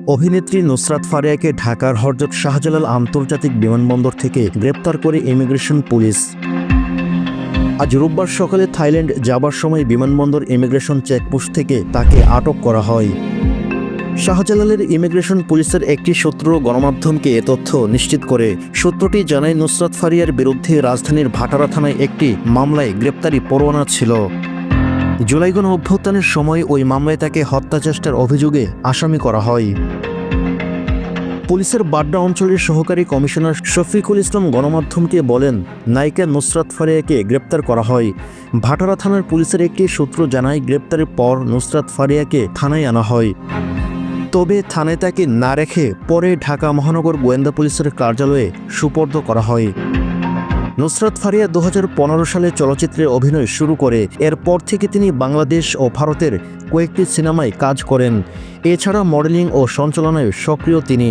অভিনেত্রী নুসরাত ফারিয়াকে ঢাকার হযরত শাহজালাল আন্তর্জাতিক বিমানবন্দর থেকে গ্রেপ্তার করে ইমিগ্রেশন পুলিশ। আজ রোববার সকালে থাইল্যান্ড যাবার সময় বিমানবন্দর ইমিগ্রেশন চেকপোস্ট থেকে তাকে আটক করা হয়। শাহজালালের ইমিগ্রেশন পুলিশের একটি সূত্র গণমাধ্যমকে এ তথ্য নিশ্চিত করে। সূত্রটি জানায়, নুসরাত ফারিয়ার বিরুদ্ধে রাজধানীর ভাটারা থানায় একটি মামলায় গ্রেপ্তারি পরোয়ানা ছিল। জুলাই গণ অভ্যুত্থানের সময় ওই মামলায় তাকে হত্যাচেষ্টার অভিযোগে আসামি করা হয়। পুলিশের বাড্ডা অঞ্চলের সহকারী কমিশনার শফিকুল ইসলাম গণমাধ্যমকে বলেন, নায়িকা নুসরাত ফারিয়াকে গ্রেপ্তার করা হয়। ভাটারা থানার পুলিশের একটি সূত্র জানায়, গ্রেপ্তারের পর নুসরাত ফারিয়াকে থানায় আনা হয়। তবে থানায় তাকে না রেখে পরে ঢাকা মহানগর গোয়েন্দা পুলিশের কার্যালয়ে সুপর্দ করা হয়। নুসরাত ফারিয়া 2015 সালে চলচ্চিত্রে অভিনয় শুরু করে। এরপর থেকে তিনি বাংলাদেশ ও ভারতের কয়েকটি সিনেমায় কাজ করেন। এছাড়া মডেলিং ও সঞ্চালনায় সক্রিয় তিনি।